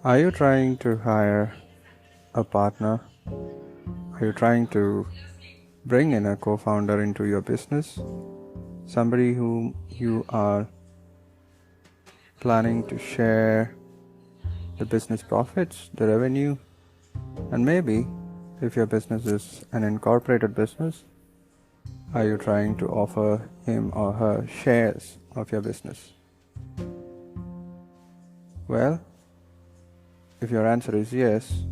Are you trying to hire a partner? Are you trying to bring in a co-founder into your business? Somebody whom you are planning to share the business profits, the revenue, and maybe if your business is an incorporated business, are you trying to offer him or her shares of your business? Well, if your answer is yes,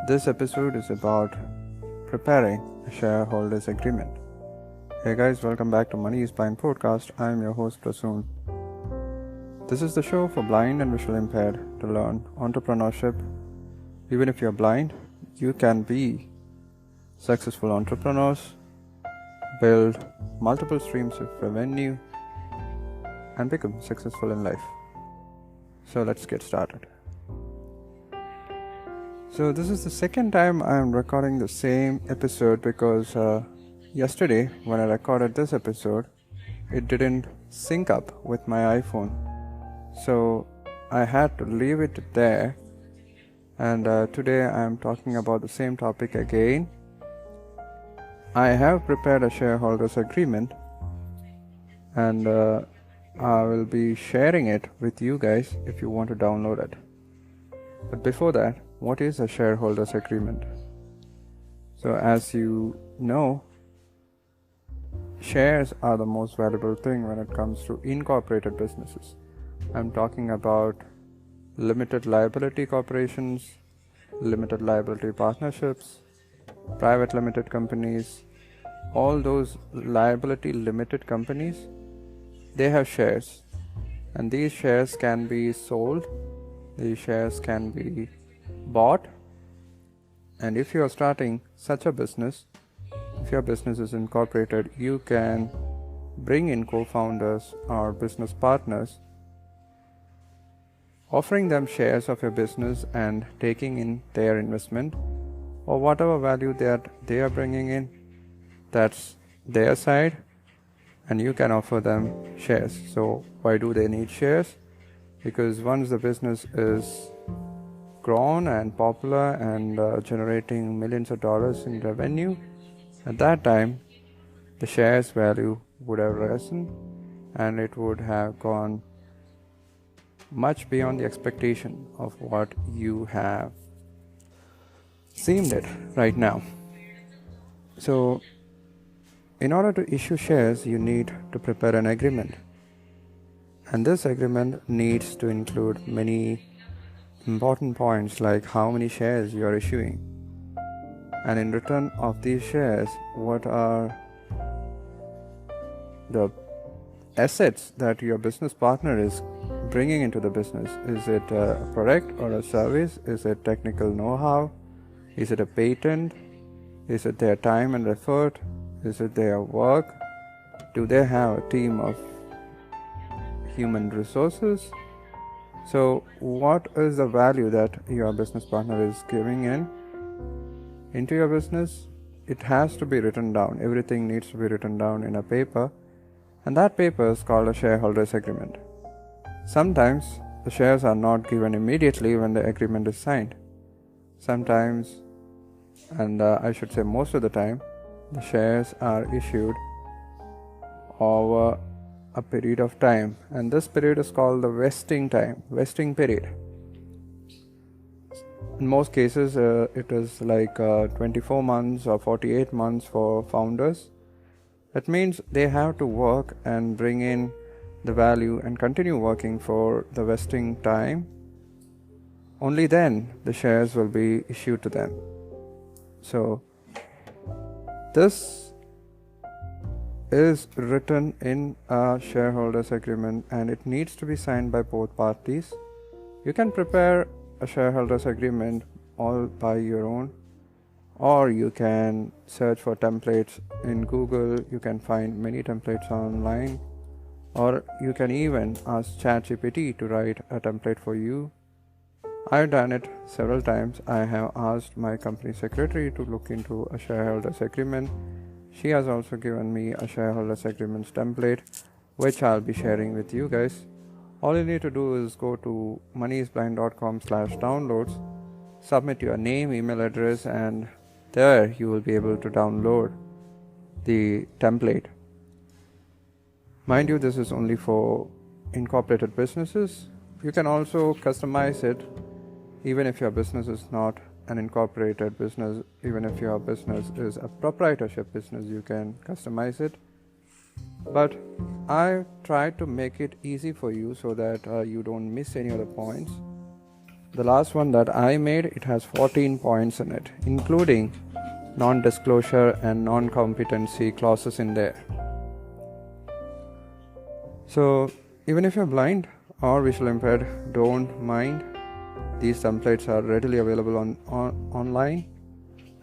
this episode is about preparing a shareholders agreement. Hey guys, welcome back to Money is Blind podcast. I am your host Prasoon. This is the show for blind and visually impaired to learn entrepreneurship. Even if you're blind, you can be successful entrepreneurs, build multiple streams of revenue, and become successful in life. So let's get started. So this is the second time I am recording the same episode because yesterday when I recorded this episode, it didn't sync up with my iPhone. So I had to leave it there, and today I am talking about the same topic again. I have prepared a shareholders agreement, and I will be sharing it with you guys if you want to download it. But before that, what is a shareholders agreement? So as you know, shares are the most valuable thing when it comes to incorporated businesses. I'm talking about limited liability corporations, limited liability partnerships, private limited companies. All those liability limited companies, they have shares, and these shares can be sold, these shares can be bought. And if you are starting such a business, if your business is incorporated, you can bring in co-founders or business partners, offering them shares of your business and taking in their investment or whatever value that they are bringing in. That's their side, and you can offer them shares. So why do they need shares? Because once the business is grown and popular and generating millions of dollars in revenue, at that time the shares value would have risen and it would have gone much beyond the expectation of what you have seemed it right now. So in order to issue shares, you need to prepare an agreement, and this agreement needs to include many important points like how many shares you are issuing, and in return of these shares, what are the assets that your business partner is bringing into the business. Is it a product or a service? Is it technical know-how? Is it a patent? Is it their time and effort? Is it their work? Do they have a team of human resources? So what is the value that your business partner is giving into your business? It has to be written down. Everything needs to be written down in a paper, and that paper is called a shareholders agreement. Sometimes the shares are not given immediately when the agreement is signed. Sometimes, and I should say most of the time, the shares are issued over a period of time, and this period is called the vesting period. In most cases, it is like 24 months or 48 months for founders. That means they have to work and bring in the value and continue working for the vesting time. Only then the shares will be issued to them. So this is written in a shareholders agreement, and it needs to be signed by both parties. You can prepare a shareholders agreement all by your own, or you can search for templates in Google. You can find many templates online, or you can even ask ChatGPT to write a template for you. I've done it several times. I have asked my company secretary to look into a shareholders agreement. She has also given me a shareholders agreements template, which I'll be sharing with you guys. All you need to do is go to moneyisblind.com/downloads, submit your name, email address, and there you will be able to download the template. Mind you, this is only for incorporated businesses. You can also customize it even if your business is not an incorporated business. Even if your business is a proprietorship business, you can customize it. But I try to make it easy for you so that you don't miss any of the points. The last one that I made, it has 14 points in it, including non-disclosure and non-competency clauses in there. So even if you're blind or visually impaired, don't mind. These templates are readily available online,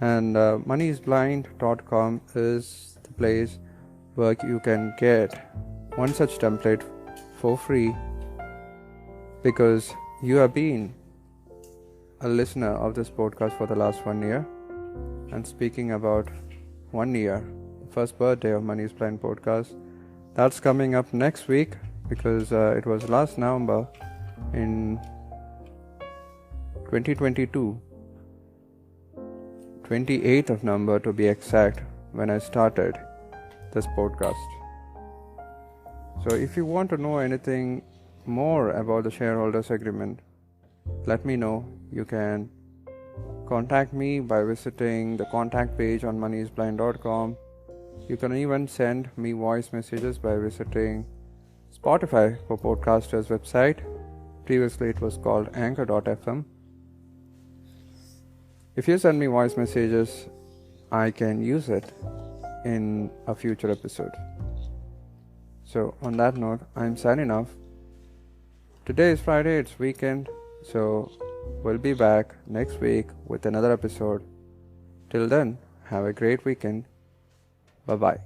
and moneyisblind.com is the place where you can get one such template for free, because you have been a listener of this podcast for the last 1 year. And speaking about 1 year, the first birthday of Money's Blind podcast, that's coming up next week, because it was last November in 2022, 28th of November to be exact, when I started this podcast. So if you want to know anything more about the shareholders agreement, let me know. You can contact me by visiting the contact page on moneyisblind.com. You can even send me voice messages by visiting Spotify for Podcasters website. Previously it was called anchor.fm. If you send me voice messages, I can use it in a future episode. So on that note, I'm signing off. Today is Friday, it's weekend, so we'll be back next week with another episode. Till then, have a great weekend. Bye-bye.